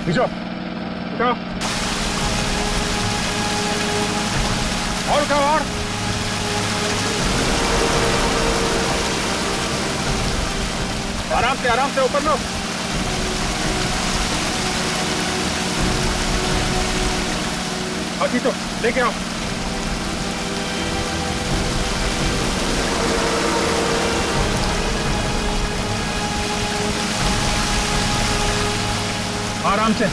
खींचो, उठाओ और उठाओ और आराम से ऊपर लो। खींचो, लेके आओ। आराम से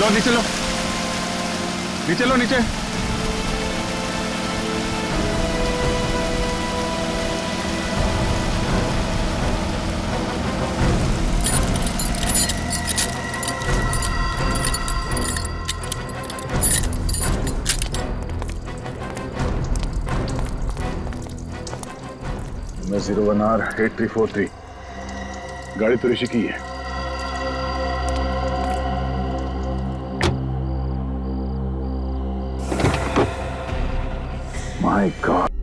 लो, नीचे लो, नीचे लो, नीचे। मैं 01R8343 गाड़ी तो ऋषि की है। माय गॉड,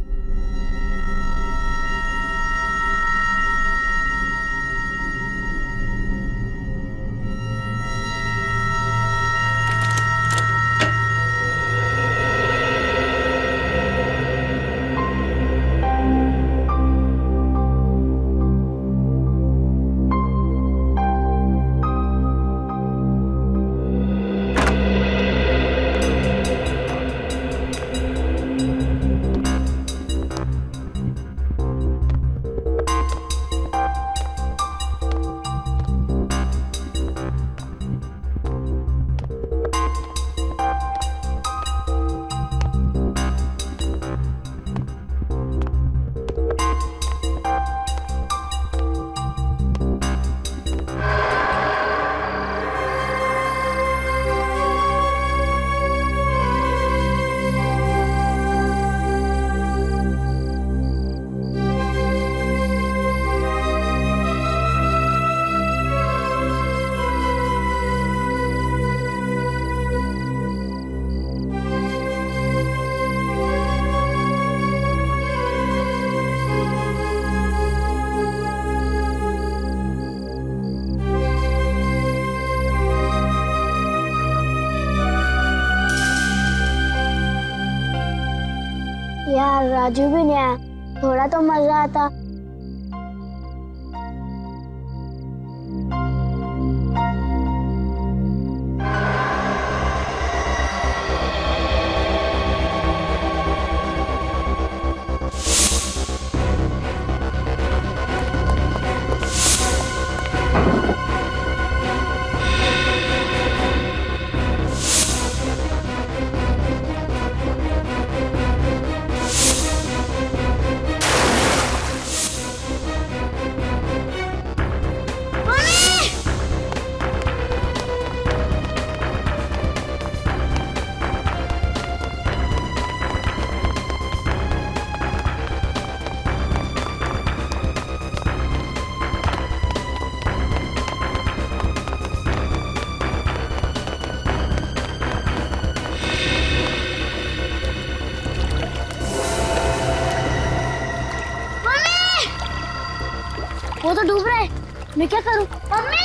यार राजू भी नहीं आया, थोड़ा तो मजा आता। वो तो डूब रहा है, मैं क्या करूं? मम्मी!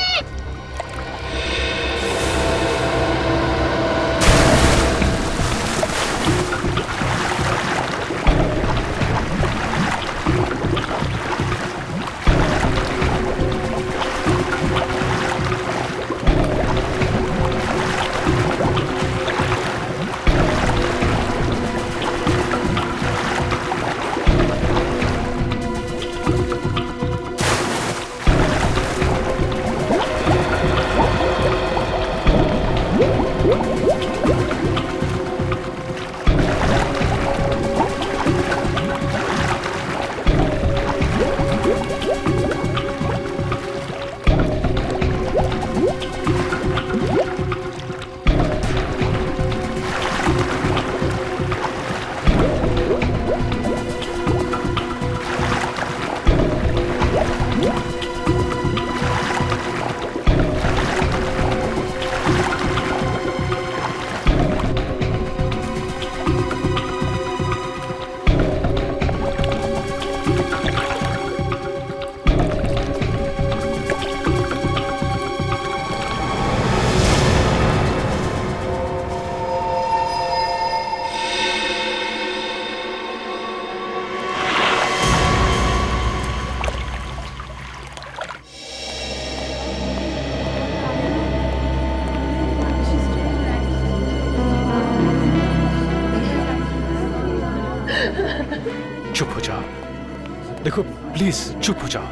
जाओ। देखो प्लीज चुप हो जाओ।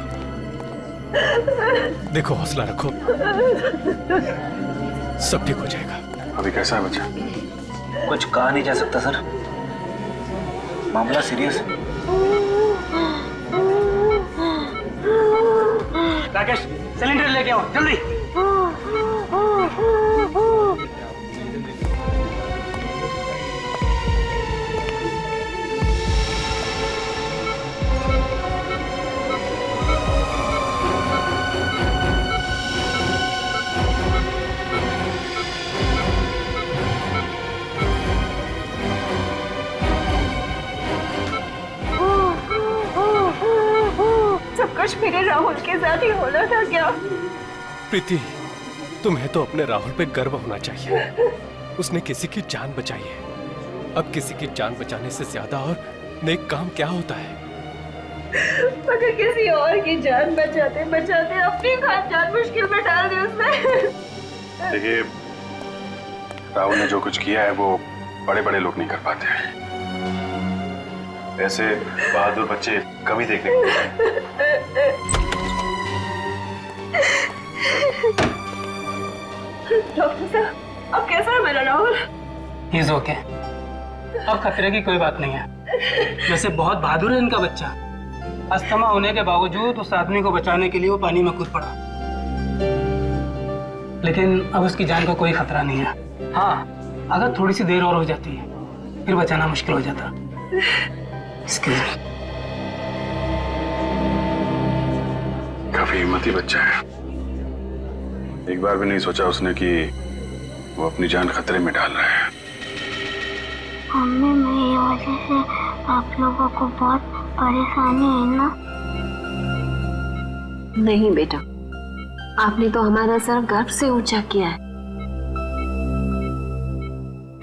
देखो हौसला रखो, सब ठीक हो जाएगा। अभी कैसा है बच्चा? कुछ कहा नहीं जा सकता सर, मामला सीरियस है। राकेश सिलेंडर लेके आओ जल्दी। सब कुछ मेरे राहुल के साथ ही होना था क्या? प्रीति, तुम्हें तो अपने राहुल पे गर्व होना चाहिए। उसने किसी की जान बचाई है। अब किसी की जान बचाने से ज्यादा और नेक काम क्या होता है? मगर किसी और की जान बचाते बचाते अपनी खास जान मुश्किल में डाल दी उसने। देखिए, राहुल ने जो कुछ किया है वो बड़े बड़े लोग नहीं कर पाते हैं। ऐसे बहादुर बच्चे कभी देखने को मिलते हैं। डॉक्टर साहब, अब कैसा है मेरा राहुल? ही इज ओके, अब खतरे की कोई बात नहीं है। वैसे बहुत बहादुर है इनका बच्चा। अस्थमा होने के बावजूद उस आदमी को बचाने के लिए वो पानी में कूद पड़ा, लेकिन अब उसकी जान का कोई खतरा नहीं है। हाँ, अगर थोड़ी सी देर और हो जाती है फिर बचाना मुश्किल हो जाता। Excuse me. काफी हिम्मती बच्चा है। एक बार भी नहीं सोचा उसने कि वो अपनी जान खतरे में डाल रहा है। मम्मी, मेरी वजह से आप लोगों को बहुत परेशानी है ना? नहीं बेटा, आपने तो हमारा सर गर्व से ऊंचा किया है।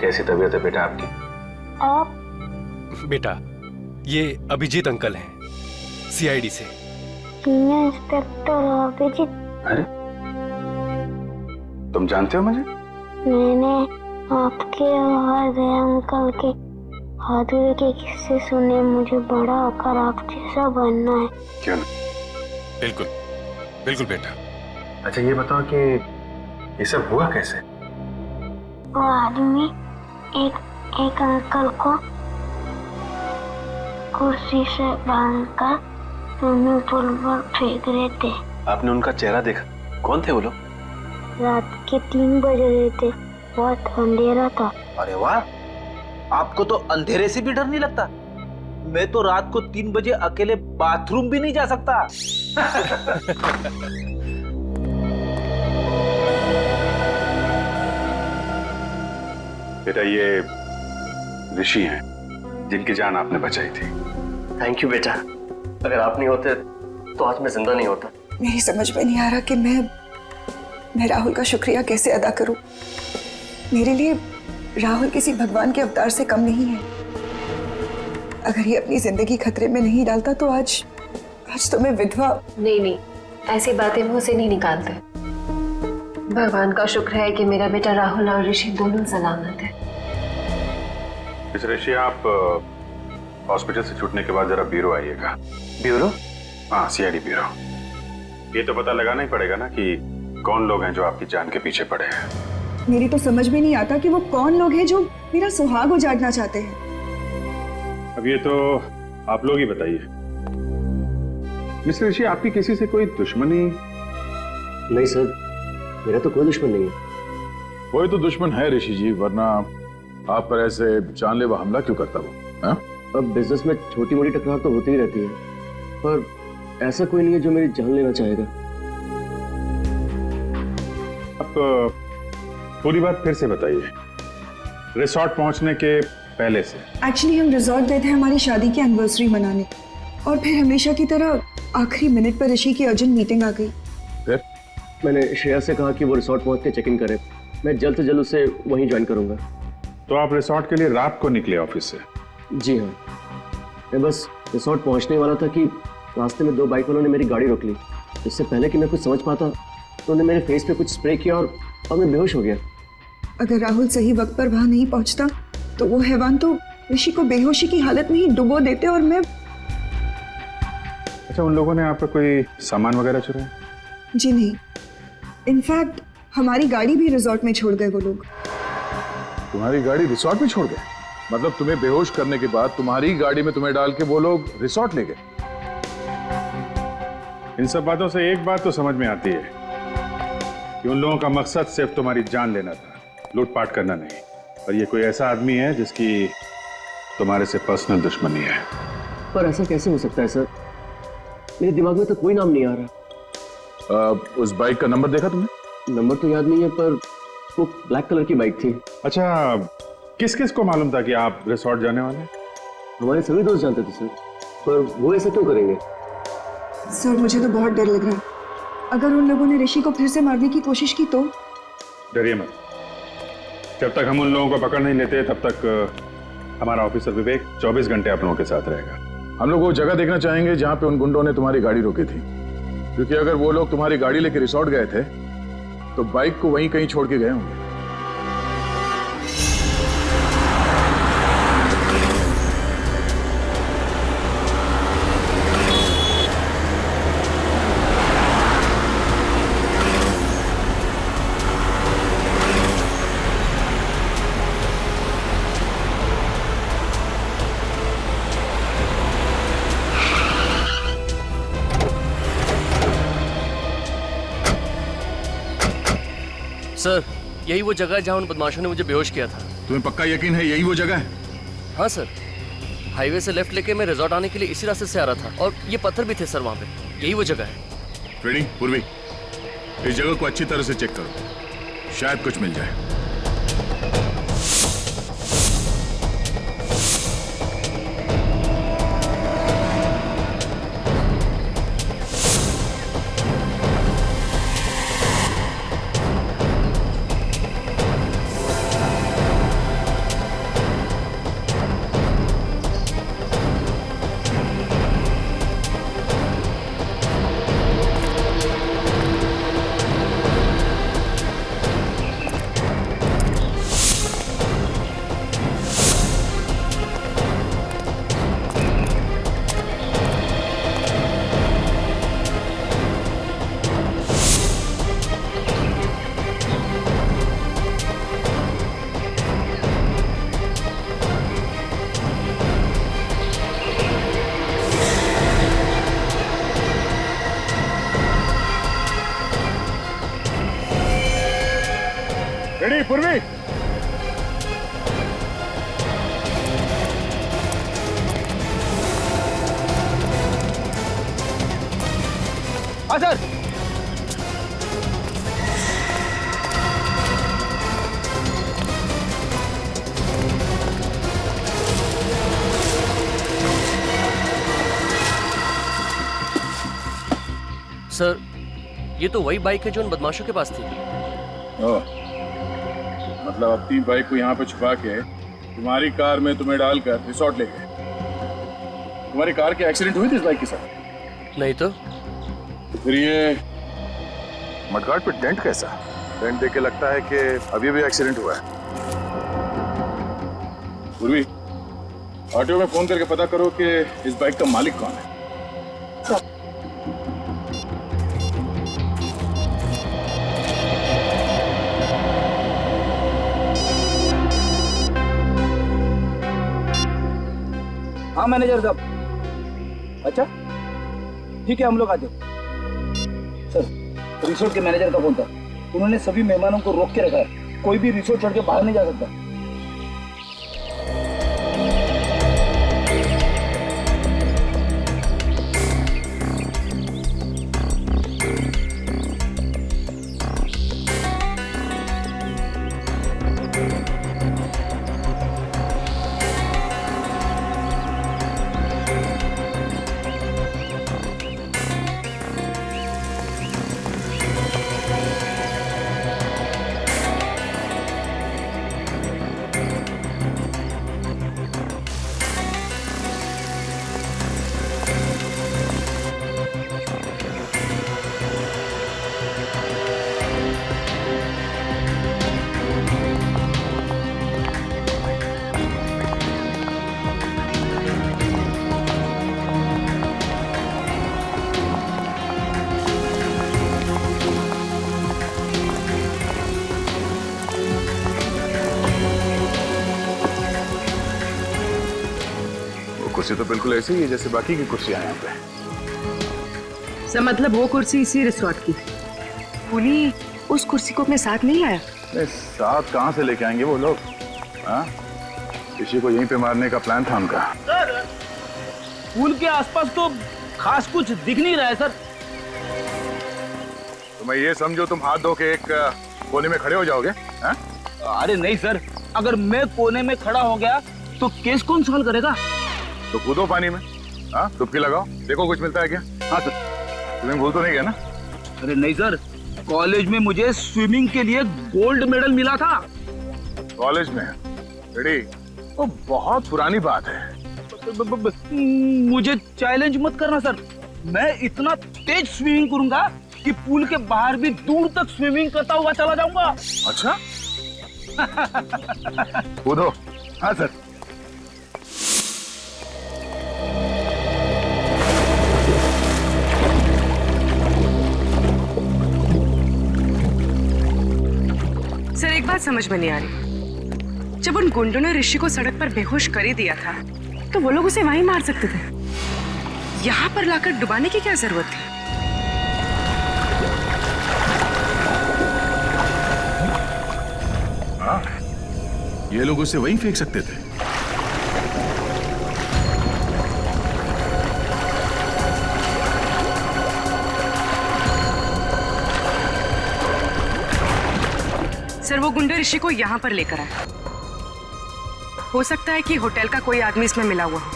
कैसी तबीयत है बेटा आपकी? आप बेटा, ये अभिजीत अंकल हैं, सीआईडी से। Senior inspector Abhijeet? अरे, तुम जानते हो मुझे? मैंने आपके और दया अंकल के बहादुरी के किस्से सुने। मुझे बड़ा होकर आप जैसा बनना है। क्यों नहीं? बिल्कुल बिल्कुल बेटा। अच्छा ये बताओ कि ये सब हुआ कैसे? वो आदमी एक अंकल को कुर्सी से बांधकर स्विमिंग पूल पर फेंक रहे थे। आपने उनका चेहरा देखा? कौन थे वो लोग? रात के 3 बज रहे थे, बहुत अंधेरा था। अरे वाह, आपको तो अंधेरे से भी डर नहीं लगता? मैं तो रात को 3 बजे अकेले बाथरूम भी नहीं जा सकता। बेटा, ये ऋषि हैं जिनकी जान आपने बचाई थी। थैंक यू बेटा, अगर आप नहीं होते तो आज मैं जिंदा नहीं होता। मेरी समझ में नहीं आ रहा कि मैं राहुल का शुक्रिया कैसे अदा करूं। मेरे लिए राहुल किसी भगवान के अवतार से कम नहीं है। अगर ये अपनी जिंदगी खतरे में नहीं डालता तो आज तो मैं विधवा। नहीं, ऐसी बातें मुंह से नहीं निकालते। भगवान का शुक्र है कि मेरा बेटा राहुल और ऋषि दोनों सलामत है। इस ऋषि, आप हॉस्पिटल से छूटने के बाद जरा ब्यूरो आइएगा। ब्यूरो? हाँ, सीआईडी ब्यूरो। ये तो पता लगाना ही पड़ेगा ना कि कौन लोग हैं जो आपकी जान के पीछे पड़े हैं। मेरी तो समझ में नहीं आता कि वो कौन लोग हैं जो मेरा सुहाग उजाड़ना चाहते हैं। अब ये तो आप लोग ही बताइए। मिस्टर ऋषि, आपकी किसी से कोई दुश्मनी? नहीं सर, मेरा तो कोई दुश्मन नहीं है। कोई तो दुश्मन है ऋषि जी, वरना आप पर ऐसे जानलेवा हमला क्यों करता वो? हाँ? अब बिजनेस में छोटी मोटी टकरार तो होती ही रहती है, पर ऐसा कोई नहीं है जो मेरी जान लेना चाहेगा। आप पूरी बात फिर से बताइए, रिसोर्ट पहुंचने के पहले से। एक्चुअली हम रिजॉर्ट गए थे हमारी शादी की एनिवर्सरी मनाने, और फिर हमेशा की तरह आखिरी मिनट पर ऋषि की अर्जेंट मीटिंग आ गई। फिर मैंने श्रेया से कहा कि वो रिसोर्ट पहुंच के चेक इन करे। मैं जल्द से जल्द उसे वहीं ज्वाइन करूंगा। तो आप रिसोर्ट के लिए रात को निकले ऑफिस से? जी हाँ, मैं बस रिसोर्ट पहुंचने वाला था कि रास्ते में 2 बाइक वालों ने मेरी गाड़ी रोक ली। इससे पहले कि मैं कुछ समझ पाता तो उन्होंने मेरे फेस पे कुछ स्प्रे किया और मैं बेहोश हो गया। अगर राहुल सही वक्त पर वहां नहीं पहुंचता तो वो हैवान तो ऋषि को बेहोशी की हालत में ही डुबो देते और मैं अच्छा, उन लोगों ने आपका कोई सामान वगैरह चुराया? जी नहीं, इनफैक्ट हमारी गाड़ी भी रिजॉर्ट में छोड़ गए वो लोग। तुम्हारी गाड़ी रिसोर्ट में छोड़ गए? मतलब तुम्हें बेहोश करने के बाद तुम्हारी गाड़ी में तुम्हें डाल के वो लोग रिसोर्ट ले गए? इन सब बातों से एक बात तो समझ में आती है कि उन लोगों का मकसद सिर्फ तुम्हारी जान लेना था, लूटपाट करना नहीं। और ये कोई ऐसा आदमी है जिसकी तुम्हारे से पर्सनल दुश्मनी है। पर ऐसा कैसे हो सकता है सर? मेरे दिमाग में तो कोई नाम नहीं आ रहा। उस बाइक का नंबर देखा तुमने? नंबर तो याद नहीं है, पर वो ब्लैक कलर की बाइक थी। अच्छा, किस किस को मालूम था कि आप रिसोर्ट जाने वाले हैं? हमारे सभी दोस्त जानते थे सर, पर वो ऐसा क्यों करेंगे? सर मुझे तो बहुत डर लग रहा है। अगर उन लोगों ने ऋषि को फिर से मारने की कोशिश की तो? डरिए मत। जब तक हम उन लोगों को पकड़ नहीं लेते तब तक हमारा ऑफिसर विवेक 24 घंटे आप लोगों के साथ रहेगा। हम लोग वो जगह देखना चाहेंगे जहां पे उन गुंडों ने तुम्हारी गाड़ी रोकी थी, क्योंकि अगर वो लोग तुम्हारी गाड़ी लेके रिसोर्ट गए थे तो बाइक को वहीं कहीं छोड़ के गए होंगे। सर, यही वो जगह है जहां उन बदमाशों ने मुझे बेहोश किया था। तुम्हें पक्का यकीन है यही वो जगह है? हाँ सर, हाईवे से लेफ्ट लेके मैं रिजॉर्ट आने के लिए इसी रास्ते से आ रहा था और ये पत्थर भी थे सर वहाँ पे। यही वो जगह है। फ्रेडी, पूर्वी, इस जगह को अच्छी तरह से चेक करो, शायद कुछ मिल जाए। रेडी पूर्वी? हाँ सर। सर, ये तो वही बाइक है जो उन बदमाशों के पास थी। मतलब अपनी बाइक को यहाँ पे छुपा के तुम्हारी कार में तुम्हें डालकर रिसोर्ट ले गए। तुम्हारी कार की एक्सीडेंट हुई थी इस बाइक के साथ? नहीं तो फिर ये मडगार्ड पे डेंट कैसा? डेंट देख के लगता है कि अभी भी एक्सीडेंट हुआ है। पूर्वी, ऑटो में फोन करके पता करो कि इस बाइक का मालिक कौन है। हाँ मैनेजर साहब। अच्छा ठीक है, हम लोग आते हैं। सर, रिसोर्ट के मैनेजर का फोन था, उन्होंने सभी मेहमानों को रोक के रखा है, कोई भी रिसोर्ट छोड़ के बाहर नहीं जा सकता। कुर्सी तो बिल्कुल ऐसी ही है जैसे बाकी की कुर्सियां हैं यहाँ पे। सर मतलब वो कुर्सी इसी रिसोर्ट की। पुली उस कुर्सी को अपने साथ नहीं लाया? नहीं, साथ कहाँ से लेके आएंगे वो लोग? हाँ, किसी को यहीं पे मारने का प्लान था उनका। सर पुल के आसपास तो खास कुछ दिख नहीं रहा है सर। तो मैं ये समझो तुम हाथ धो के एक कोने में खड़े हो जाओगे? हाँ? अरे नहीं सर, अगर मैं कोने में खड़ा हो गया तो केस कौन सॉल्व करेगा? तो कूदो पानी में, हाँ, डुबकी लगाओ, देखो कुछ मिलता है क्या? हाँ सर। तुम्हें भूल तो नहीं गया ना? अरे नहीं सर, कॉलेज में मुझे स्विमिंग के लिए गोल्ड मेडल मिला था। कॉलेज में? रेडी? वो बहुत पुरानी बात है। मुझे चैलेंज मत करना सर, मैं इतना तेज स्विमिंग करूंगा कि पुल के बाहर भी दूर तक स्विमिंग करता हुआ चला जाऊंगा। अच्छा? कूदो। हाँ सर। सर एक बात समझ में नहीं आ रही, जब उन गुंडों ने ऋषि को सड़क पर बेहोश कर ही दिया था तो वो लोग उसे वहीं मार सकते थे, यहाँ पर लाकर डुबाने की क्या जरूरत थी? हाँ, ये लोग उसे वहीं फेंक सकते थे। सर वो गुंडे ऋषि को यहाँ पर लेकर आए, हो सकता है कि होटल का कोई आदमी इसमें मिला हुआ हो।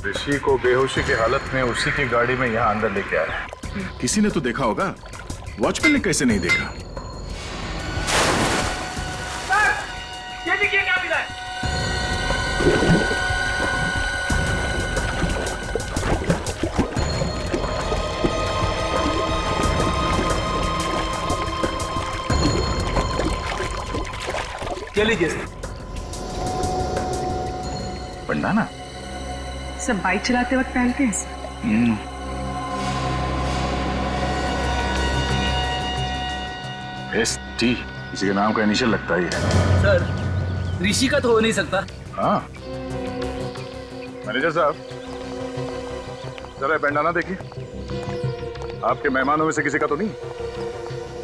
ऋषि को बेहोशी की हालत में उसी की गाड़ी में यहाँ अंदर लेके आया। किसी ने तो देखा होगा, वॉचमैन ने कैसे नहीं देखा? ये देखिए क्या मिला है। क्या लीजिए सर? पंडाना? सब बाइक चलाते वक्त पहनते हैं सर। ST किसी के नाम का इनिशियल लगता ही है। सर ऋषि का तो हो नहीं सकता। हाँ, मैनेजर साहब जरा बैंडाना देखिए, आपके मेहमानों में से किसी का तो नहीं?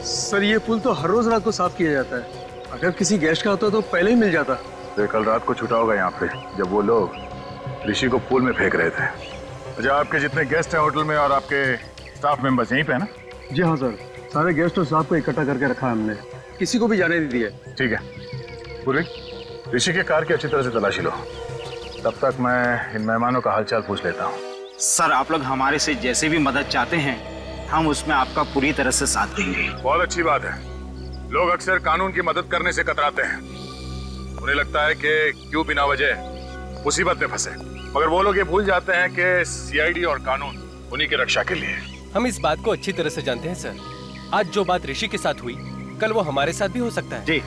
सर ये पुल तो हर रोज रात को साफ किया जाता है, अगर किसी गेस्ट का होता तो पहले ही मिल जाता। तो कल रात को छूटा होगा यहाँ पे जब वो लोग ऋषि को पूल में फेंक रहे थे। अच्छा, आपके जितने गेस्ट हैं होटल में और आपके स्टाफ मेंबर्स यहीं पे है ना? जी हाँ सर, सारे गेस्ट और स्टाफ को इकट्ठा करके रखा है हमने, किसी को भी जाने नहीं दिया। ठीक है पूर्वी, ऋषि के कार की अच्छी तरह से तलाशी लो, तब तक मैं इन मेहमानों का हालचाल पूछ लेता हूँ। सर आप लोग हमारे से जैसे भी मदद चाहते हैं हम उसमें आपका पूरी तरह से साथ देंगे। बहुत अच्छी बात है। लोग अक्सर कानून की मदद करने से कतराते हैं, उन्हें लगता है कि क्यों बिना वजह मुसीबत में फंसे, मगर वो लोग ये भूल जाते हैं कि CID और कानून उन्हीं की रक्षा के लिए। हम इस बात को अच्छी तरह से जानते हैं सर। आज जो बात ऋषि के साथ हुई कल वो हमारे साथ भी हो सकता है जी,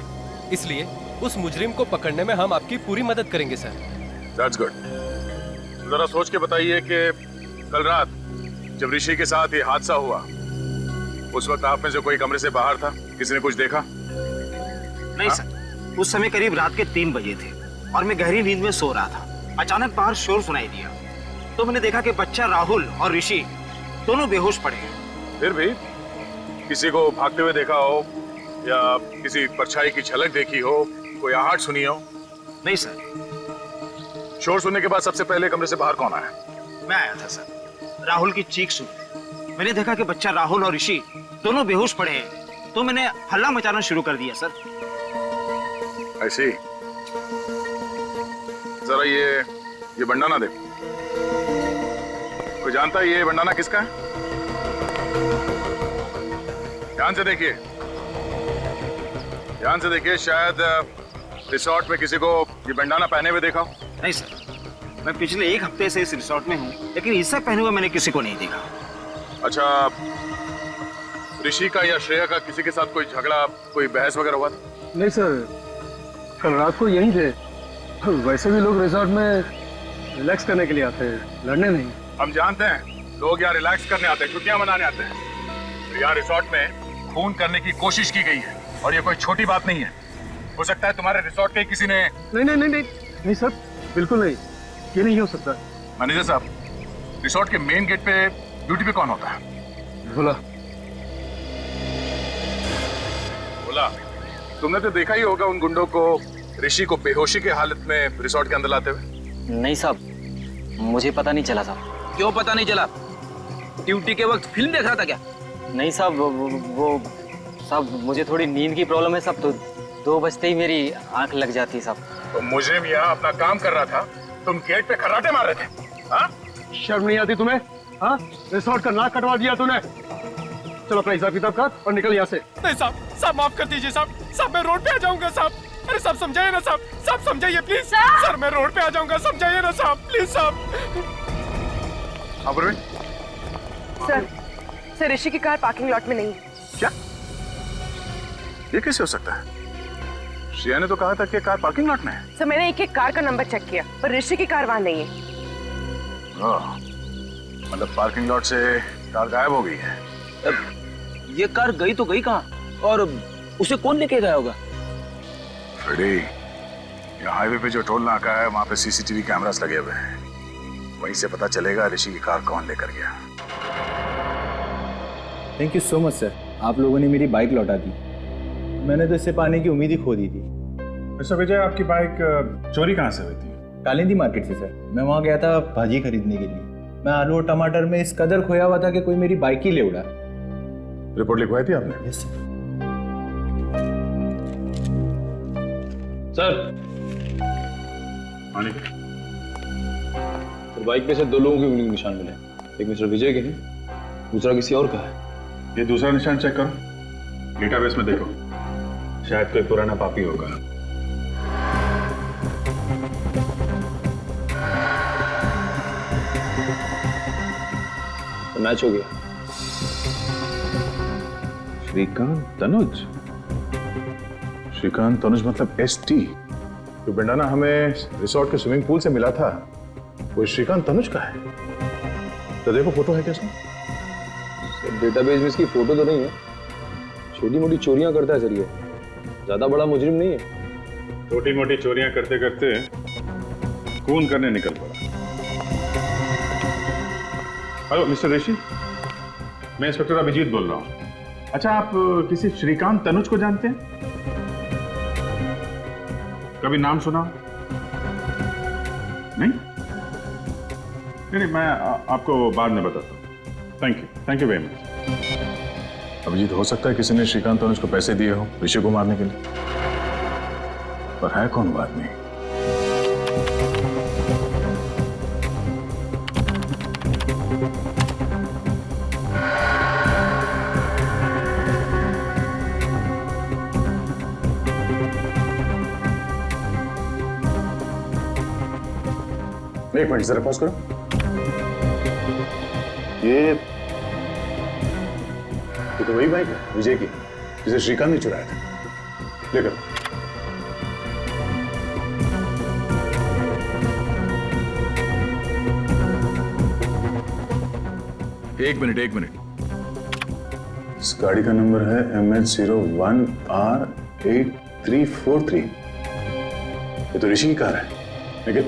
इसलिए उस मुजरिम को पकड़ने में हम आपकी पूरी मदद करेंगे सर। That's good. जरा सोच के बताइए कि कल रात जब ऋषि के साथ ये हादसा हुआ उस वक्त आप में से कोई कमरे से बाहर था? किसी ने कुछ देखा? नहीं सर, उस समय करीब रात के 3 बजे थे और मैं गहरी नींद में सो रहा था। अचानक बाहर शोर सुनाई दिया तो मैंने देखा कि बच्चा राहुल और ऋषि दोनों बेहोश पड़े हैं। फिर भी किसी को भागते हुए देखा हो या किसी परछाई की झलक देखी हो, कोई आहट सुनी हो? नहीं सर। शोर सुनने के बाद सबसे पहले कमरे से बाहर कौन आया? मैं आया था सर। राहुल की चीख सुनी, मैंने देखा कि बच्चा राहुल और ऋषि दोनों बेहोश पड़े हैं तो मैंने हल्ला मचाना शुरू कर दिया सर। ऐसी जरा ये बंडाना देखो, कोई जानता है ये बंडाना किसका है? ध्यान से देखिए, ध्यान से देखिए, शायद रिसोर्ट में किसी को ये बंडाना पहने हुए देखा हो। नहीं सर, मैं पिछले 1 हफ्ते से इस रिसोर्ट में हूँ लेकिन इससे पहने हुए मैंने किसी को नहीं देखा। अच्छा, ऋषि का या श्रेया का किसी के साथ कोई झगड़ा, कोई बहस वगैरह हुआ था? नहीं सर, कल रात को यहीं थे। वैसे भी लोग रिसोर्ट में रिलैक्स करने के लिए आते हैं, लड़ने नहीं। हम जानते हैं लोग यहाँ रिलैक्स करने आते हैं, छुट्टियां मनाने आते हैं। तो यहाँ रिसोर्ट में खून करने की कोशिश की गई है और ये कोई छोटी बात नहीं है। हो सकता है तुम्हारे रिसोर्ट के किसी ने। नहीं नहीं नहीं नहीं नहीं सर, बिल्कुल नहीं, ये नहीं हो सकता। मैनेजर साहब, रिसोर्ट के मेन गेट पे ड्यूटी पे कौन होता है? बोला बोला तुमने तो देखा ही होगा उन गुंडों को ऋषि को बेहोशी के हालत में रिसोर्ट के अंदर लाते हुए। नहीं साहब, मुझे पता नहीं चला साहब। क्यों पता नहीं चला? ड्यूटी के वक्त फिल्म देख रहा था क्या? नहीं साहब, वो साहब मुझे थोड़ी नींद की प्रॉब्लम है साहब, तो 2 बजते ही मेरी आंख लग जाती है साहब। तो मुझे भी यहाँ अपना काम कर रहा था, तुम गेट पे खर्राटे मार रहे थे। हाँ, शर्म नहीं आती तुम्हें? हाँ, रिसोर्ट का नाक कटवा दिया तूने। चलो अपना हिसाब किताब कर और निकल यहाँ से। नहीं साहब, साहब माफ कर दीजिए साहब, साहब मैं रोड पे आ जाऊंगा साहब। अरे साहब समझाइए ना साहब, साहब समझाइए प्लीज। सर मैं रोड पे आ जाऊंगा, समझाइए ना साहब, प्लीज साहब। सर ऋषि की कार पार्किंग लॉट में नहीं है। क्या? ये कैसे हो सकता है? श्रेया ने तो कहा था कि कार पार्किंग लॉट में है। सर मैंने एक कार का नंबर चेक किया, पर ऋषि की कार वहाँ नहीं है। मतलब पार्किंग लॉट से कार गायब हो गई है। ये कार गई तो गई कहाँ, और उसे कौन लेके गया होगा? फ्रेडी, यहाँ हाईवे पे जो टोल नाका है वहाँ पे सीसीटीवी कैमरास लगे हुए हैं, वहीं से पता चलेगा ऋषि की कार कौन लेकर गया। Thank you so much sir, आप लोगों ने मेरी बाइक लौटा दी। मैंने तो इससे पाने की उम्मीद ही खो दी थी। मिस्टर विजय, आपकी बाइक चोरी कहाँ से हुई थी? कालिंदी मार्केट से सर। मैं वहाँ गया था भाजी खरीदने के लिए। मैं आलू और टमाटर में इस कदर खोया हुआ था कि कोई मेरी बाइक ही ले उड़ा। रिपोर्ट लिखवाई थी आपने? Yes sir. सर बाइक पे से 2 लोगों के उंगली के निशान मिले, एक मिस्टर विजय के हैं, दूसरा किसी और का है। ये दूसरा निशान चेक करो, डेटाबेस में देखो, शायद कोई पुराना पापी होगा। तो मैच हो गया। श्रीकांत तनुज? श्रीकांत तनुज मतलब ST? जो बंडाना हमें रिसोर्ट के स्विमिंग पूल से मिला था, वो श्रीकांत तनुज का है। तो देखो फोटो है कैसे? डेटाबेस में इसकी फोटो तो नहीं है, छोटी मोटी चोरियां करता है सर, ये ज्यादा बड़ा मुजरिम नहीं है। छोटी मोटी चोरियां करते करते खून करने निकल पड़ा। हेलो मिस्टर ऋषि, मैं इंस्पेक्टर अभिजीत बोल रहा हूँ। अच्छा, आप किसी श्रीकांत तनुज को जानते हैं? कभी नाम सुना? नहीं, मैं आपको बाद में बताता हूँ। Thank you very much. Abhijeet, हो सकता है किसी ने श्रीकांत तनुज को पैसे दिए हो ऋषि को मारने के लिए, पर है कौन वो आदमी? एक मिनट जरा पॉज करो। ये तो वही बाइक है विजय की, जिसे श्रीकांत ने चुराया था। लेकर एक मिनट। इस गाड़ी का नंबर है MH01R8343। ये तो ऋषि की कार है, लेकिन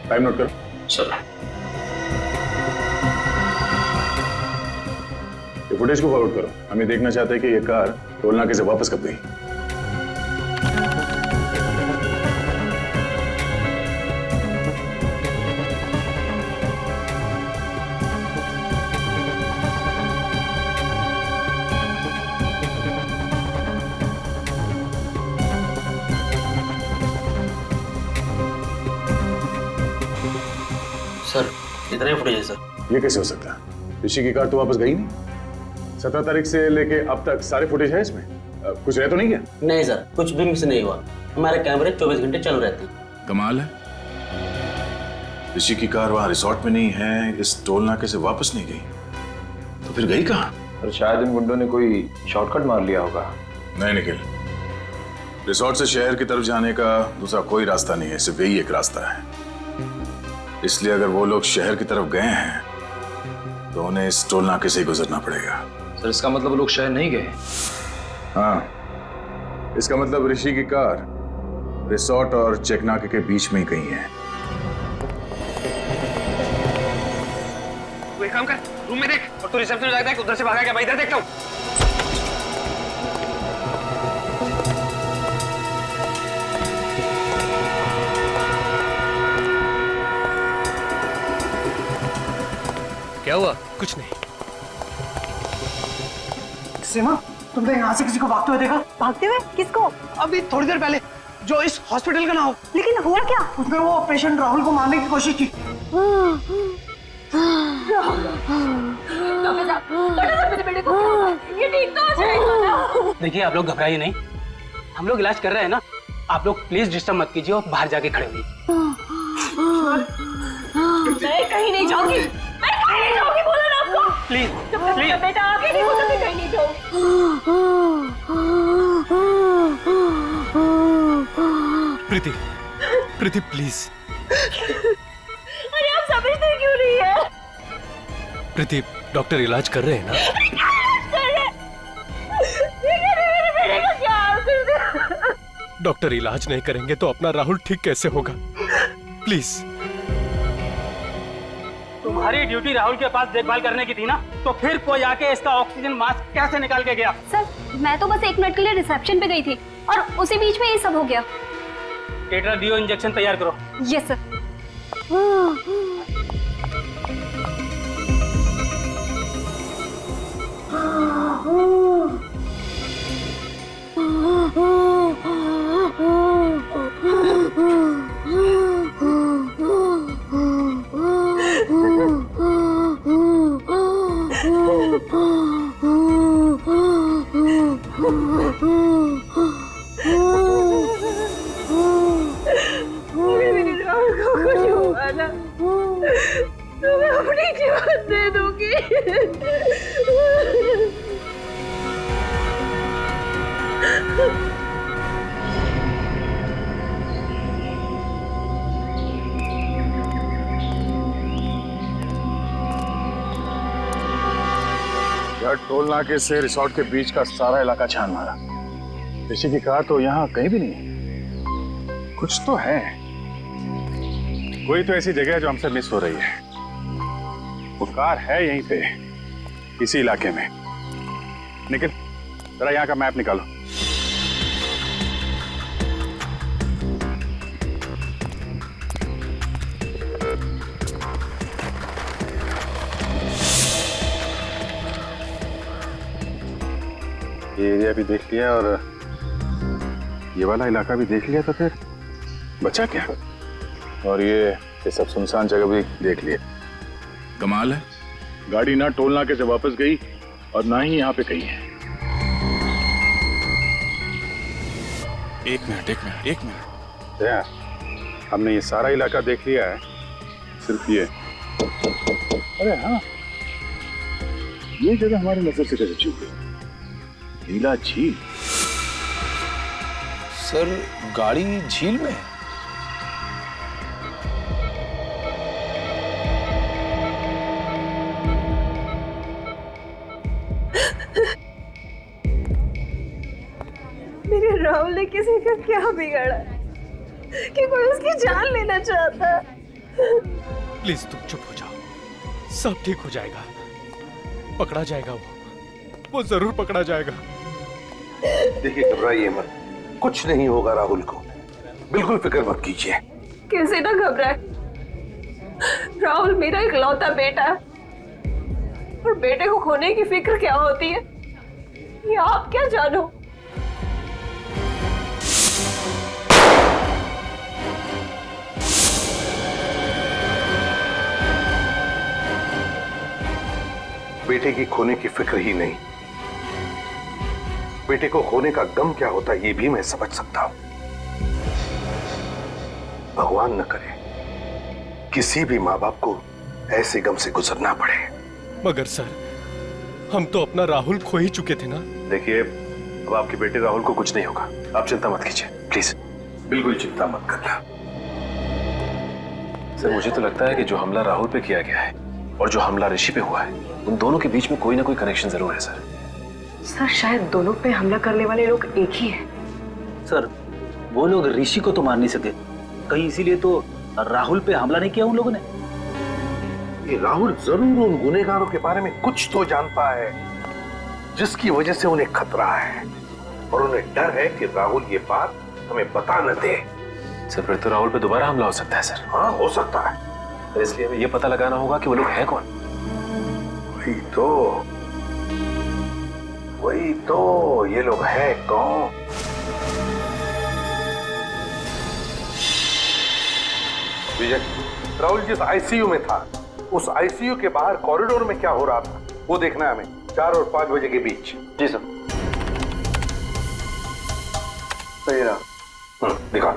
टाइम नोट करो। सर ये फुटेज को फॉरवर्ड करो, हम ये देखना चाहते हैं कि ये कार टोल नाके से वापस कब गई। सर इतना ही फुटेज है सर। ये कैसे हो सकता है? ऋषि की कार तो वापस गई नहीं। 17 तारीख से लेके अब तक सारे फुटेज है इसमें, कुछ रह तो नहीं गया? नहीं सर, कुछ भी मिस नहीं हुआ। हमारे कैमरे 24 घंटे चालू रहते हैं। कमाल है, ऋषि की कार वहां रिसोर्ट में नहीं है, इस टोल नाके से वापस नहीं गई, तो फिर गई कहाँ? और शायद इन गुंडों ने कोई शॉर्टकट मार लिया होगा। नहीं निखिल, रिसोर्ट से शहर की तरफ जाने का दूसरा कोई रास्ता नहीं है, सिर्फ यही एक रास्ता है। इसलिए अगर वो लोग शहर की तरफ गए हैं तो उन्हें इस टोल नाके से ही गुजरना पड़ेगा। सर इसका मतलब वो लोग शहर नहीं गए? हाँ, इसका मतलब ऋषि की कार रिसोर्ट और चेकनाके के बीच में ही कहीं है। तू एक काम कर, रूम में देख, और तू रिसेप्शन जाकर देख, उधर से भागा क्या? मैं इधर देखता हूँ। क्या हुआ? कुछ नहीं। सीमा, तुमने यहाँ से किसी को भागते हुए देखा? भागते हुए? किसको? अभी थोड़ी देर पहले, जो इस हॉस्पिटल का ना हो। लेकिन हुआ क्या? उसने वो पेशेंट राहुल को मारने की कोशिश की। ये ठीक तो हो जाएगा ना? देखिए, आप लोग घबराइए नहीं, हम लोग इलाज कर रहे हैं ना। आप लोग प्लीज डिस्टर्ब मत कीजिए और बाहर जाके खड़े होइए। मैं कहीं नहीं जाऊंगी, मैं कहीं नहीं जाऊंगी, बोला ना आपको। प्लीज प्लीज बेटा, आगे नहीं बोला, मैं कहीं नहीं जाऊंगी। प्रीति, प्रीति प्लीज। अरे आप समझते क्यों नहीं है? प्रीति, डॉक्टर इलाज कर रहे हैं ना? डॉक्टर इलाज नहीं करेंगे तो अपना राहुल ठीक कैसे होगा? प्लीज। तुम्हारी ड्यूटी राहुल के पास देखभाल करने की थी ना, तो फिर कोई आके इसका ऑक्सीजन मास्क कैसे निकाल के गया? सर, मैं तो बस 1 मिनट के लिए रिसेप्शन पे गई थी और उसी बीच में ये सब हो गया। टेट्राडियो इंजेक्शन तैयार करो। Yes sir. मैं अपनी जीवन दे दूंगी। यार, टोल नाके से रिसोर्ट के बीच का सारा इलाका छान मारा। ऋषि की कार तो यहाँ कहीं भी नहीं। कुछ तो है, कोई तो ऐसी जगह है जो हमसे मिस हो रही है। वो कार है यहीं पे, इसी इलाके में। निखिल, जरा यहाँ का मैप निकालो। ये एरिया भी देख लिया और ये वाला इलाका भी देख लिया, तो फिर बचा क्या? और ये सब सुनसान जगह भी देख लिया। कमाल है, गाड़ी ना टोल नाके से वापस गई और ना ही यहाँ पे कहीं है। एक मिनट। यार, हमने ये सारा इलाका देख लिया है, सिर्फ ये। अरे हाँ, ये जगह हमारी नजर से कैसे चूक गई? नीला झील। सर, गाड़ी झील में है? मेरे राहुल ने किसी का क्या बिगाड़ा कि कोई उसकी जान लेना चाहता? प्लीज तुम चुप हो जाओ, सब ठीक हो जाएगा। पकड़ा जाएगा, वो जरूर पकड़ा जाएगा। देखिए, घबराइए मत, कुछ नहीं होगा राहुल को, बिल्कुल फिक्र मत कीजिए। कैसे ना घबराए, राहुल मेरा इकलौता बेटा है और बेटे को खोने की फिक्र क्या होती है ये आप क्या जानो। बेटे की खोने की फिक्र ही नहीं, बेटे को खोने का गम क्या होता है ये भी मैं समझ सकता हूं। भगवान न करे किसी भी माँ बाप को ऐसे गम से गुजरना पड़े। मगर सर, हम तो अपना राहुल खो ही चुके थे ना। देखिए, अब आपके बेटे राहुल को कुछ नहीं होगा, आप चिंता मत कीजिए, प्लीज बिल्कुल चिंता मत करना। सर, मुझे तो लगता है कि जो हमला राहुल पे किया गया है और जो हमला ऋषि पे हुआ है, उन दोनों के बीच में कोई ना कोई कनेक्शन जरूर है सर। सर, शायद दोनों पे हमला करने वाले लोग एक ही हैं। सर, वो लोग ऋषि को तो मार नहीं सके, कहीं इसीलिए तो राहुल पे हमला नहीं किया उन लोगों ने। ये राहुल जरूर उन गुनहगारों के बारे में कुछ तो जानता है जिसकी वजह से उन्हें खतरा है, और उन्हें डर है कि राहुल ये बात हमें बता न दे। सर फिर तो राहुल पे दोबारा हमला हो सकता है सर। हाँ हो सकता है, तो इसलिए हमें ये पता लगाना होगा कि वो लोग हैं कौन। वही तो ये लोग हैं कौन। विजय, राहुल जिस आईसीयू में था उस आईसीयू के बाहर कॉरिडोर में क्या हो रहा था वो देखना है हमें, 4 और 5 बजे के बीच। जी सर। सही रहा। दिखा।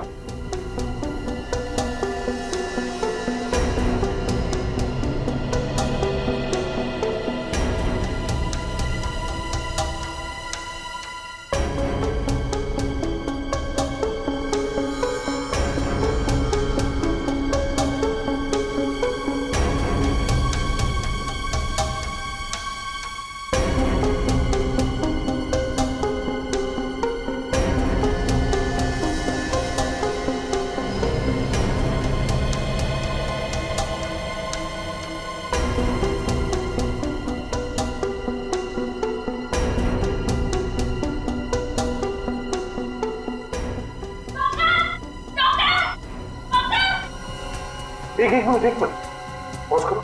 एक मिनट पॉज करो।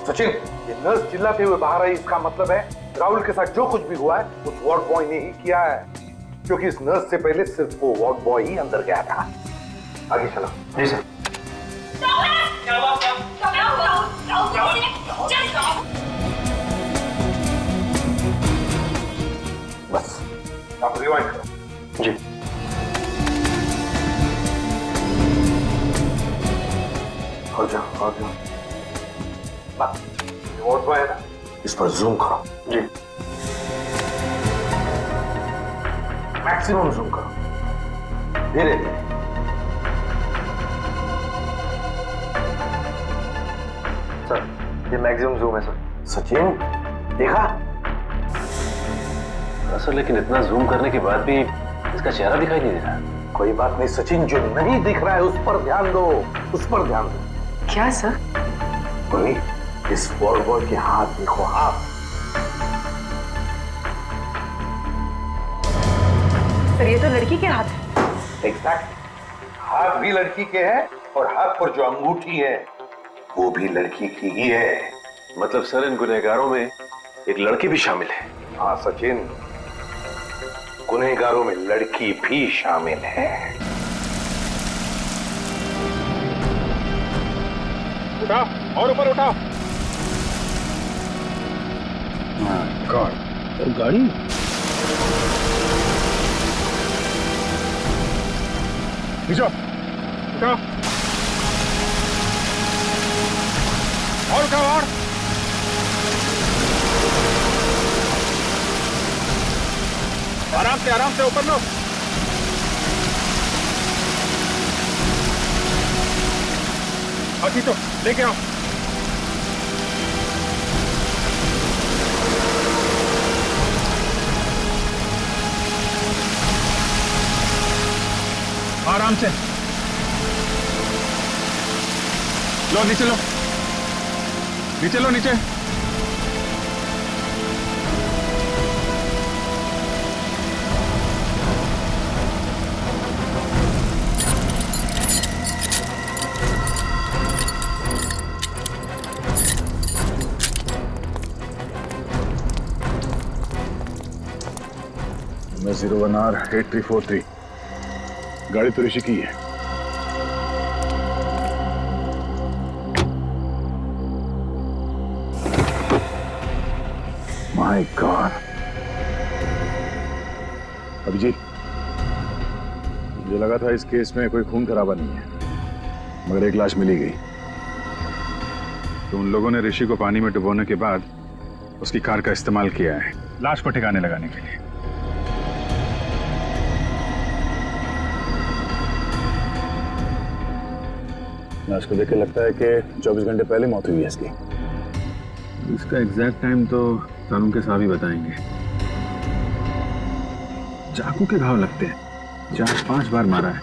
सचिन, ये नर्स चिल्लाते हुए बाहर आई, इसका मतलब है राहुल के साथ जो कुछ भी हुआ है उस वार्ड बॉय ने ही किया है, क्योंकि इस नर्स से पहले सिर्फ वो वार्ड बॉय ही अंदर गया था। आगे चलो। जी सर। बस आप रिवाइंड करो। जी। और जाओ। वार्ड बॉय है ना, इस पर जूम करो। जी। मैक्सिमम जूम करो, धीरे धीरे। सर ये मैक्सिमम जूम है सर। सचिन देखा? सर लेकिन इतना जूम करने के बाद भी इसका चेहरा दिखाई नहीं दे रहा। कोई बात नहीं सचिन, जो नहीं दिख रहा है उस पर ध्यान दो, उस पर ध्यान दो। क्या सर? वही इस वार्ड बॉय के हाथ देखो, हाथ। सर ये तो लड़की के हाथ है। एग्जैक्ट, हाथ भी लड़की के हैं और हाथ पर जो अंगूठी है वो भी लड़की की ही है। मतलब सर इन गुनहगारों में एक लड़की भी शामिल है। हाँ सचिन, गुनहगारों में लड़की भी शामिल है। उठाओ और ऊपर उठाओ। गॉड, गाड़ी नीचे उठाओ और उठाओ और। आराम से ऊपर लो। अभी तो लेके आओ। आराम से लो, नीचे लो, नीचे लो, नीचे। मैं 01R8343, गाड़ी तो ऋषि की है। My God. अभिजीत, मुझे लगा था इस केस में कोई खून खराबा नहीं है, मगर एक लाश मिली गई। तो उन लोगों ने ऋषि को पानी में डुबोने के बाद उसकी कार का इस्तेमाल किया है लाश को ठिकाने लगाने के लिए। लाश को देख के लगता है कि 24 घंटे पहले मौत हुई है इसकी। इसका एग्जैक्ट टाइम तो कानून के साहब ही बताएंगे। चाकू के घाव लगते हैं, 4-5 बार मारा है।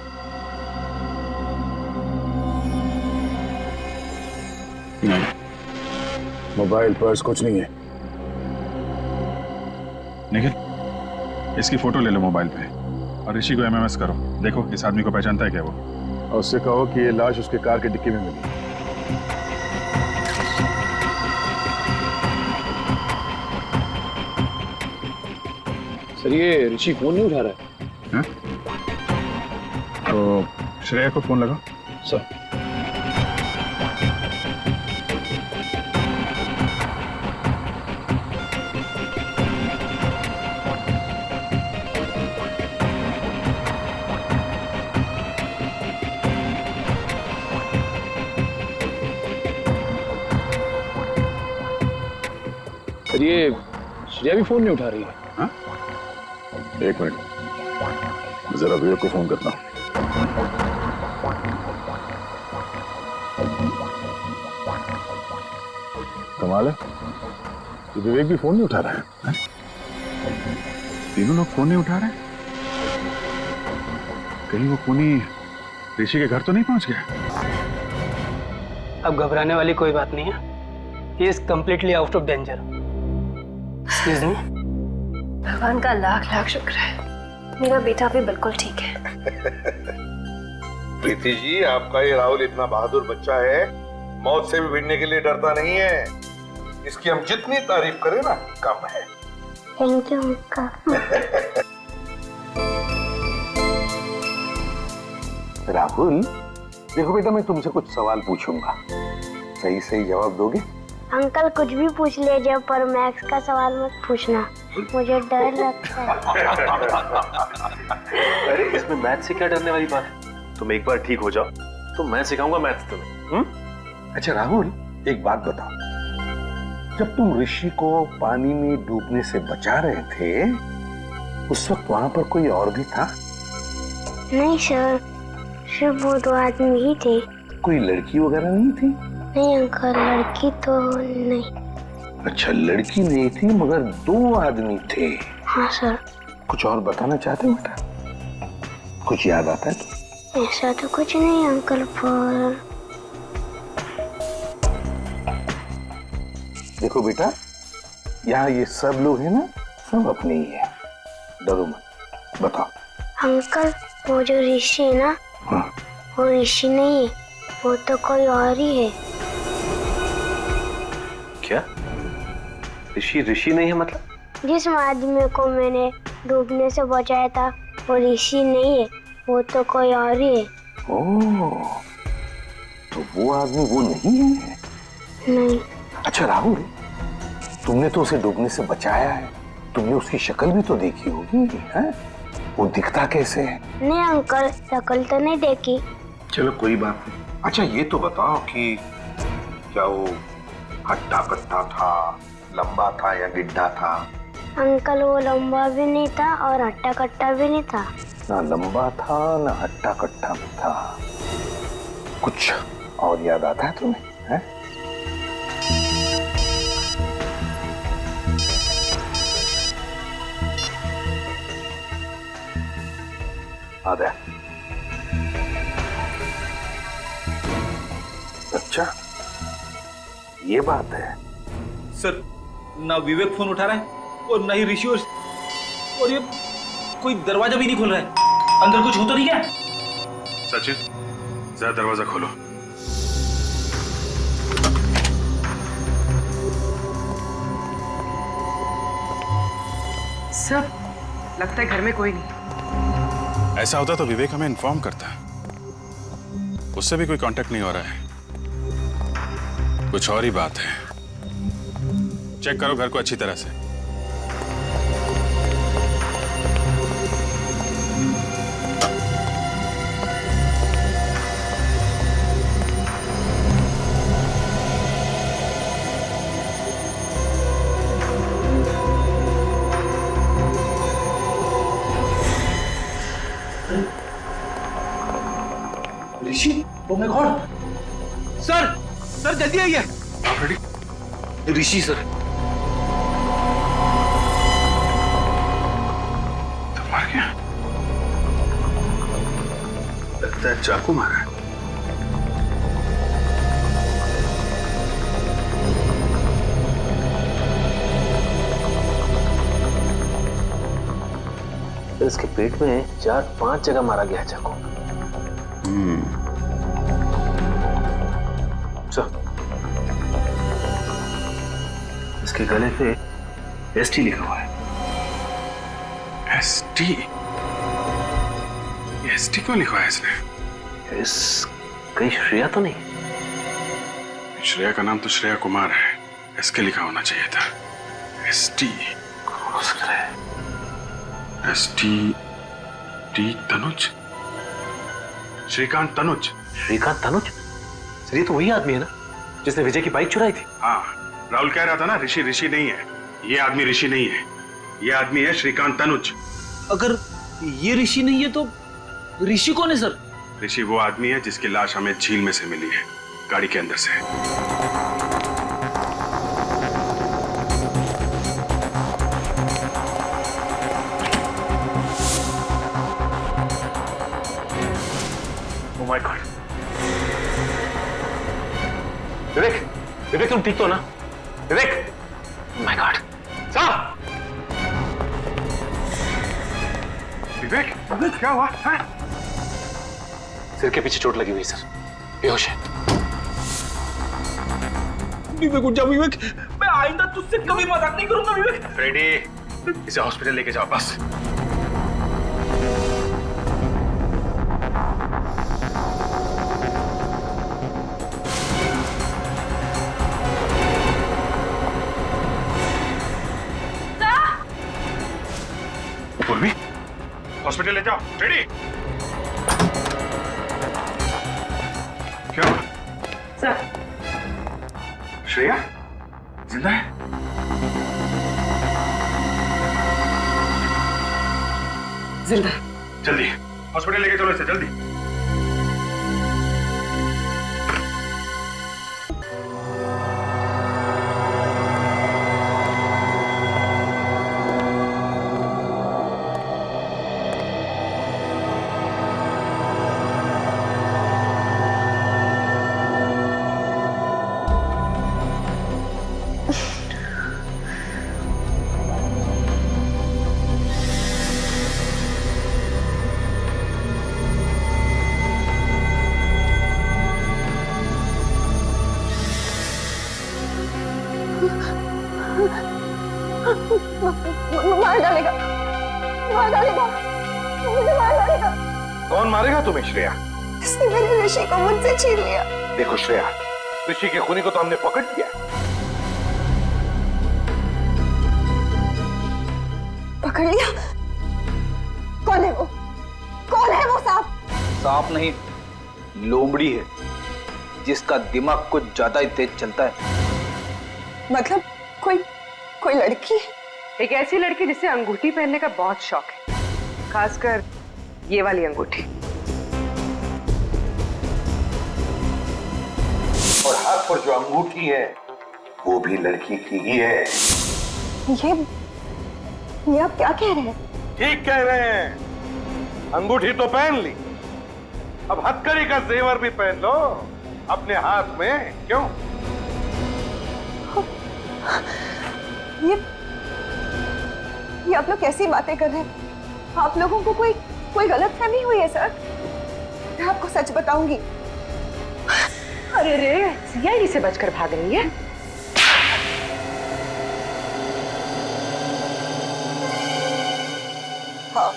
नहीं, मोबाइल पर्स कुछ नहीं है। निखिल, इसकी फोटो ले लो मोबाइल पे और ऋषि को एमएमएस करो। देखो इस आदमी को पहचानता है क्या वो। और उससे कहो कि ये लाश उसके कार की डिक्की में मिली। सर ये ऋषि फोन नहीं उठा रहा है। हाँ? तो श्रेया को फोन लगाओ। सर सर ये श्रेया भी फोन नहीं उठा रही है। हाँ? एक मिनट, जरा विवेक को फोन करता हूँ। कमाल है, ये विवेक भी फोन नहीं उठा रहा है। हाँ? तीनों लोग फोन नहीं उठा रहे। कहीं वो खूनी ऋषि के घर तो नहीं पहुंच गया? अब घबराने वाली कोई बात नहीं है। He is completely out of danger. Excuse me? भगवान का लाख लाख शुक्र है, मेरा बेटा भी बिल्कुल ठीक है। प्रीति जी, आपका ये राहुल इतना बहादुर बच्चा है, मौत से भी भिड़ने के लिए डरता नहीं है। इसकी हम जितनी तारीफ करें ना कम है। Thank you uncle. राहुल, देखो बेटा, मैं तुमसे कुछ सवाल पूछूंगा, सही सही जवाब दोगे? अंकल कुछ भी पूछ लीजिए, पर मैथ्स का सवाल मत पूछना, मुझे डर लगता है। अरे इसमें मैथ से क्या डरने वाली बात है? तुम एक बार ठीक हो जाओ तो मैं सिखाऊंगा मैथ्स तुम्हें। अच्छा राहुल, एक बात बताओ, जब तुम ऋषि को पानी में डूबने से बचा रहे थे, उस वक्त वहां पर कोई और भी था? नहीं सर, सिर्फ वो 2 आदमी ही थे। कोई लड़की वगैरह नहीं थी? नहीं अंकल, लड़की तो नहीं। अच्छा, लड़की नहीं थी मगर 2 आदमी थे। हाँ सर। कुछ और बताना चाहते हो बेटा? कुछ याद आता है तो? ऐसा तो कुछ नहीं अंकल, पर देखो बेटा, यहाँ ये सब लोग हैं ना, सब अपने ही है, डरो मत। बताओ अंकल, वो जो ऋषि है ना, हाँ। वो ऋषि नहीं है, वो तो कोई और ही है। क्या? ऋषि नहीं है मतलब? जिस आदमी को मैंने डूबने से बचाया था वो ऋषि नहीं है, वो तो कोई और ही है। ओह, तो वो आदमी वो नहीं है? नहीं। अच्छा राहुल, तुमने तो उसे डूबने से बचाया है, तुमने उसकी शक्ल भी तो देखी होगी, हैं? वो दिखता कैसे है? नहीं अंकल, शक्ल तो नहीं देखी। चलो कोई बात नहीं। अच्छा ये तो बताओ कि क्या वो हट्टा कट्टा था, लंबा था या गिड्ढा था? अंकल वो लंबा भी नहीं था और हट्टा कट्टा भी नहीं था। ना लंबा था ना हट्टा कट्टा भी था। कुछ और याद आता है तुम्हें? हैं? आदा। अच्छा ये बात है। सर, ना विवेक फोन उठा रहा है और ना ही ऋषि, और ये कोई दरवाजा भी नहीं खोल रहा है। अंदर कुछ हो तो नहीं क्या? सचिन, जरा दरवाजा खोलो। सर, लगता है घर में कोई नहीं। ऐसा होता तो विवेक हमें इन्फॉर्म करता। उससे भी कोई कांटेक्ट नहीं हो रहा है। कुछ और ही बात है। चेक करो घर को अच्छी तरह से। ऋषि, तुमने कौन? सर, सर जल्दी आइए। ऋषि सर। तो मर गया। लगता है चाकू मारा है। इसके पेट में 4-5 जगह मारा गया है चाकू। इसके गले पे एसटी लिखा हुआ है। एसटी? एसटी क्यों लिखा है इसने? कहीं श्रेया तो नहीं? श्रेया का नाम तो श्रेया कुमार है, एसके लिखा होना चाहिए था। एसटी हो सकता है। ST T Tanuj, Srikanth Tanuj. Srikanth Tanuj? Sir ये तो वही आदमी है ना जिसने विजय की बाइक चुराई थी। हाँ, राहुल कह रहा था ना ऋषि नहीं है, ये आदमी ऋषि नहीं है, ये आदमी है श्रीकांत तनुज। अगर ये ऋषि नहीं है तो ऋषि कौन है सर? ऋषि वो आदमी है जिसकी लाश हमें झील में से मिली है, गाड़ी के अंदर से। Oh my God! विवेक तुम ठीक तो ना? विवेक! Oh my God! साहब! विवेक क्या हुआ? सिर के पीछे चोट लगी हुई सर, बेहोश है। विवेक उठ जाओ विवेक, मैं आइंदा तुझसे कभी मजाक नहीं करूंगा विवेक। फ्रेडी, इसे हॉस्पिटल लेके जाओ बस। पूर्वी, हॉस्पिटल ले जाओ। फ्रेडी, क्या हुआ? सर, श्रेया जिंदा है? जिंदा। जल्दी हॉस्पिटल लेके चलो इसे, जल्दी। मार डालेगा, मार डालेगा, मुझे मार डालेगा। कौन मारेगा तुम्हें श्रेया? इसने मेरे ऋषि को मुझसे छीन लिया। देखो श्रेया, ऋषि के खूनी को तो हमने पकड़ लिया। पकड़ लिया? कौन है वो? कौन है वो सांप? सांप नहीं, लोमड़ी है जिसका दिमाग कुछ ज्यादा ही तेज चलता है। मतलब कोई लड़की है? एक ऐसी लड़की जिसे अंगूठी पहनने का बहुत शौक है, खासकर ये वाली अंगूठी। और हाथ पर जो अंगूठी है वो भी लड़की की ही है। ये आप क्या कह रहे हैं? ठीक कह रहे हैं। अंगूठी तो पहन ली, अब हथकड़ी का जेवर भी पहन लो अपने हाथ में। क्यों? ये आप लोग कैसी बातें कर रहे हैं? आप लोगों को कोई गलतफहमी हुई है सर? मैं आपको सच बताऊंगी। अरे रे, सीआईडी से बचकर भाग रही है। हाँ,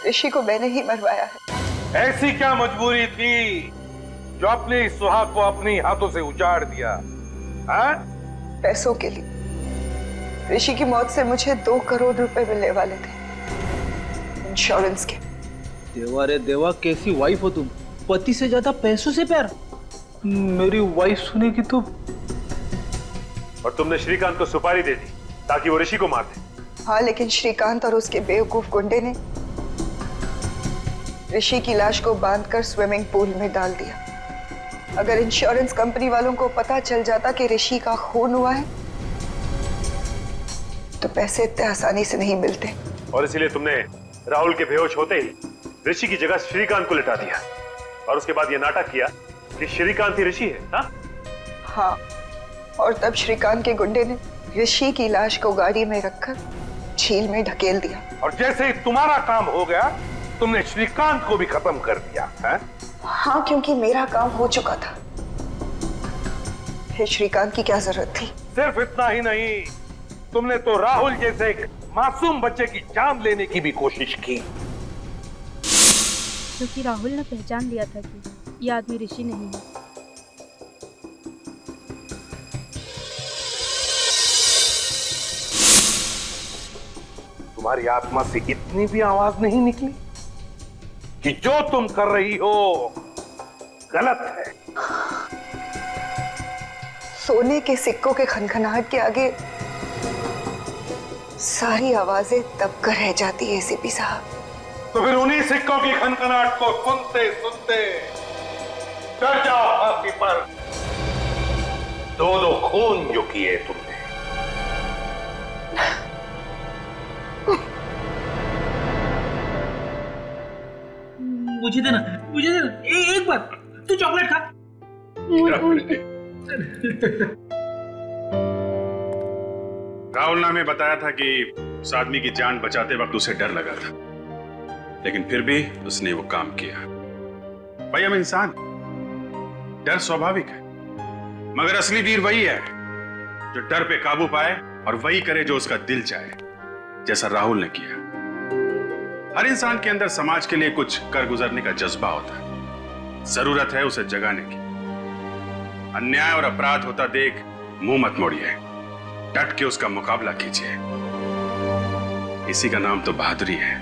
ऋषि को मैंने ही मरवाया है। ऐसी क्या मजबूरी थी जो अपने इस सुहाग को अपनी हाथों से उजाड़ दिया? हाँ? पैसों के लिए। ऋषि की मौत से मुझे 2 करोड़ रुपए मिलने वाले थे, इंश्योरेंस के। देवा रे देवा, कैसी वाइफ हो तुम? पति से ज्यादा पैसों से प्यार? मेरी वाइफ सुनेगी तो। और तुमने श्रीकांत को सुपारी दे दी ताकि वो ऋषि को मार दे। हाँ, लेकिन श्रीकांत और उसके बेवकूफ गुंडे ने ऋषि की लाश को बांधकर स्विमिंग पूल में डाल दिया। अगर इंश्योरेंस कंपनी वालों को पता चल जाता कि ऋषि का खून हुआ है तो पैसे इतने आसानी से नहीं मिलते। और इसीलिए तुमने राहुल के बेहोश होते ही ऋषि की जगह श्रीकांत को लिटा दिया और उसके बाद ये नाटक किया कि श्रीकांत ही ऋषि है। हाँ, और तब श्रीकांत के गुंडे ने ऋषि की लाश को गाड़ी में रखकर झील में ढकेल दिया। और जैसे ही तुम्हारा काम हो गया तुमने श्रीकांत को भी खत्म कर दिया है? हाँ, क्योंकि मेरा काम हो चुका था। फिर श्रीकांत की क्या जरूरत थी? सिर्फ इतना ही नहीं, तुमने तो राहुल जैसे एक मासूम बच्चे की जान लेने की भी कोशिश की। क्योंकि राहुल ने पहचान लिया था कि ये आदमी ऋषि नहीं है। तुम्हारी आत्मा से इतनी भी आवाज नहीं निकली कि जो तुम कर रही हो गलत है? सोने के सिक्कों के खनखनाहट के आगे सारी आवाजें दबकर रह जाती है एसीपी साहब। तो फिर उन्हीं सिक्कों की खनखनाहट को सुनते सुनते चढ़ जाओ फांसी पर। दो दो खून जो किए तुमने। मुझे देना, एक बार तू चॉकलेट खा। राहुल ने हमें बताया था कि उस आदमी की जान बचाते वक्त उसे डर लगा था, लेकिन फिर भी उसने वो काम किया। भाई हम इंसान, डर स्वाभाविक है, मगर असली वीर वही है जो डर पे काबू पाए और वही करे जो उसका दिल चाहे, जैसा राहुल ने किया। हर इंसान के अंदर समाज के लिए कुछ कर गुजरने का जज्बा होता है, जरूरत है उसे जगाने की। अन्याय और अपराध होता देख मुंह मत मोड़िए, डट के उसका मुकाबला कीजिए। इसी का नाम तो बहादुरी है।